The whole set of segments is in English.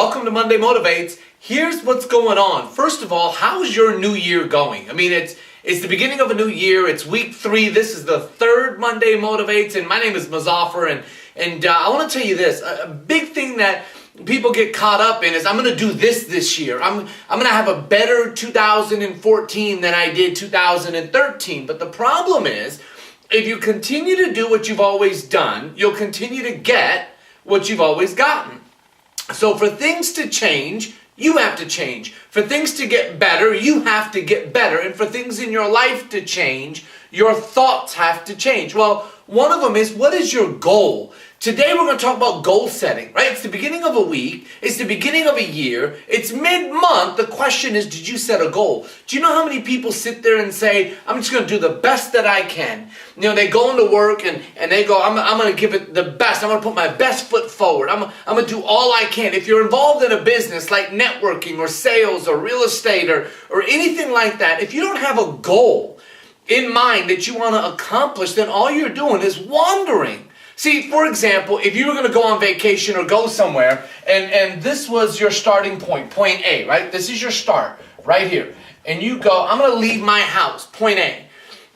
Welcome to Monday Motivates. Here's what's going on. First of all, how's your new year going? I mean, it's the beginning of a new year. It's week 3. This is the third Monday Motivates, and my name is Muzaffar, and I want to tell you this. A big thing that people get caught up in is I'm going to do this year. I'm going to have a better 2014 than I did 2013. But the problem is, if you continue to do what you've always done, you'll continue to get what you've always gotten. So for things to change, you have to change. For things to get better, you have to get better. And for things in your life to change, your thoughts have to change. Well, one of them is, what is your goal? Today we're going to talk about goal setting, right? It's the beginning of a week. It's the beginning of a year. It's mid-month. The question is, did you set a goal? Do you know how many people sit there and say, I'm just going to do the best that I can? You know, they go into work and they go, I'm going to give it the best. I'm going to put my best foot forward. I'm going to do all I can. If you're involved in a business like networking or sales or real estate or anything like that, if you don't have a goal in mind that you want to accomplish, then all you're doing is wandering. See, for example, if you were going to go on vacation or go somewhere, and this was your starting point, point A, right? This is your start, right here. And you go, I'm going to leave my house, point A.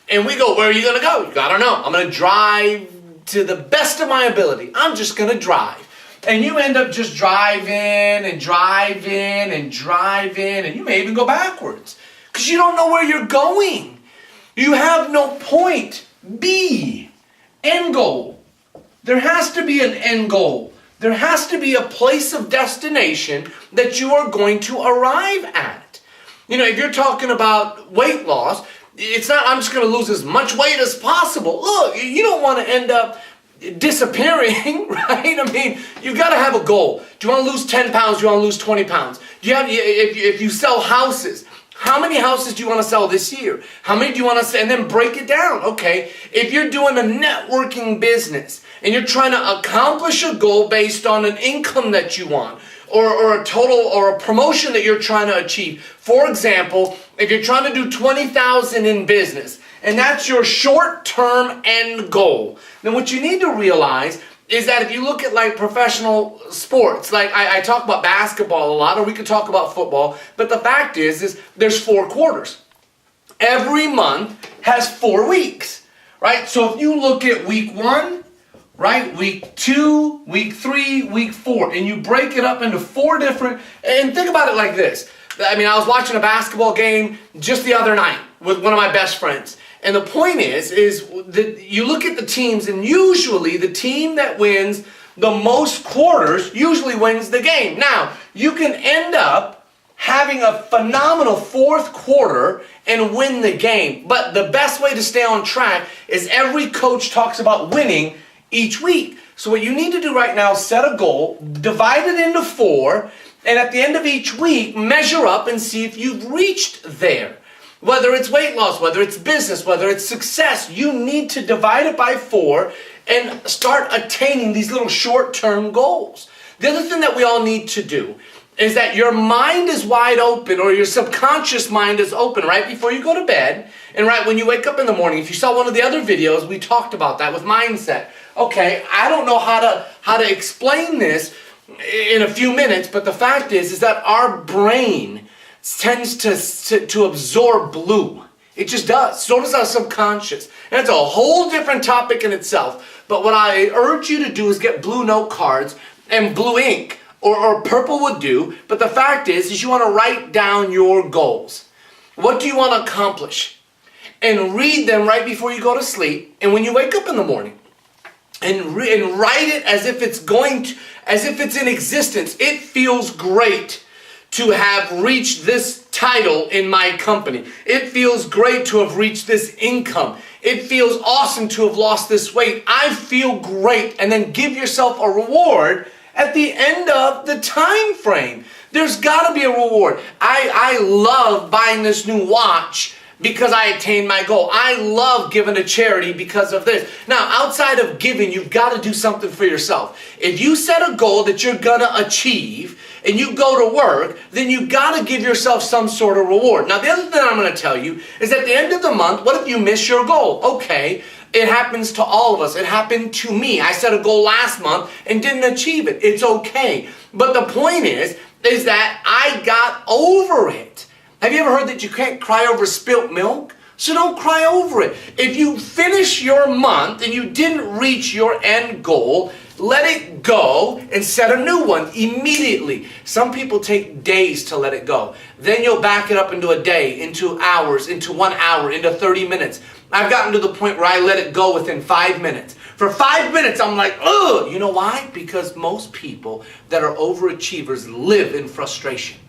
And we go, where are you going to go? You got to know. I'm going to drive to the best of my ability. I'm just going to drive. And you end up just driving and driving and driving, and you may even go backwards because you don't know where you're going. You have no point. B, end goal. There has to be an end goal. There has to be a place of destination that you are going to arrive at. You know, if you're talking about weight loss, it's not, I'm just going to lose as much weight as possible. Look, you don't want to end up disappearing, right? I mean, you've got to have a goal. Do you want to lose 10 pounds? Do you want to lose 20 pounds? Do you have, if you sell houses, how many houses do you want to sell this year? How many do you want to sell? And then break it down. Okay, if you're doing a networking business and you're trying to accomplish a goal based on an income that you want, or a total or a promotion that you're trying to achieve. For example, if you're trying to do 20,000 in business, and that's your short-term end goal, then what you need to realize is that if you look at like professional sports, like I talk about basketball a lot, or we could talk about football, but the fact is there's 4 quarters. Every month has 4 weeks, right? So if you look at week 1, right, week 2, week 3, week 4, and you break it up into 4 different, and think about it like this. I mean, I was watching a basketball game just the other night with one of my best friends. And the point is that you look at the teams, and usually the team that wins the most quarters usually wins the game. Now, you can end up having a phenomenal 4th quarter and win the game. But the best way to stay on track is every coach talks about winning each week. So what you need to do right now is set a goal, divide it into 4, and at the end of each week, measure up and see if you've reached there. Whether it's weight loss, whether it's business, whether it's success, you need to divide it by 4 and start attaining these little short-term goals. The other thing that we all need to do is that your mind is wide open, or your subconscious mind is open right before you go to bed and right when you wake up in the morning. If you saw one of the other videos, we talked about that with mindset. Okay, I don't know how to explain this in a few minutes, but the fact is that our brain tends to absorb blue. It just does. So does our subconscious. And it's a whole different topic in itself. But what I urge you to do is get blue note cards and blue ink, or purple would do. But the fact is you want to write down your goals. What do you want to accomplish? And read them right before you go to sleep and when you wake up in the morning. And write it as if it's in existence. It feels great to have reached this title in my company. It feels great to have reached this income. It feels awesome to have lost this weight. I feel great. And then give yourself a reward at the end of the time frame. There's got to be a reward. I love buying this new watch because I attained my goal. I love giving to charity because of this. Now, outside of giving, you've got to do something for yourself. If you set a goal that you're going to achieve and you go to work, then you've got to give yourself some sort of reward. Now, the other thing I'm going to tell you is at the end of the month, what if you miss your goal? Okay, It happens to all of us. It happened to me. I set a goal last month and didn't achieve it. It's okay. But the point is that I got over it. Have you ever heard that you can't cry over spilt milk? So don't cry over it. If you finish your month and you didn't reach your end goal, let it go and set a new one immediately. Some people take days to let it go. Then you'll back it up into a day, into hours, into 1 hour, into 30 minutes. I've gotten to the point where I let it go within 5 minutes. For 5 minutes, I'm like, ugh. You know why? Because most people that are overachievers live in frustration.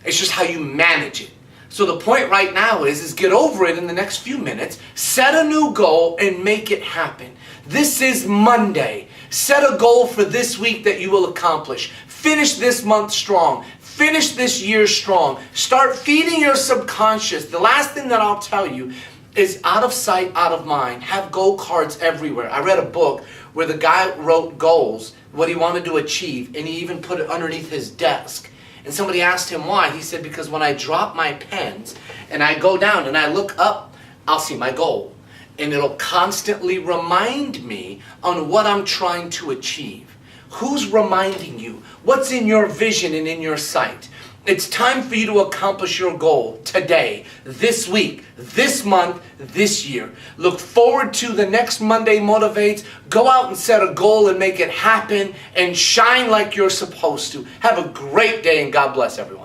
It's just how you manage it. So the point right now is get over it in the next few minutes, set a new goal, and make it happen. This is Monday. Set a goal for this week that you will accomplish. Finish this month strong. Finish this year strong. Start feeding your subconscious. The last thing that I'll tell you is out of sight, out of mind. Have goal cards everywhere. I read a book where the guy wrote goals, what he wanted to achieve, and he even put it underneath his desk. And somebody asked him why. He said, because when I drop my pens and I go down and I look up, I'll see my goal. And it'll constantly remind me on what I'm trying to achieve. Who's reminding you? What's in your vision and in your sight? It's time for you to accomplish your goal today, this week, this month, this year. Look forward to the next Monday Motivates. Go out and set a goal and make it happen and shine like you're supposed to. Have a great day and God bless everyone.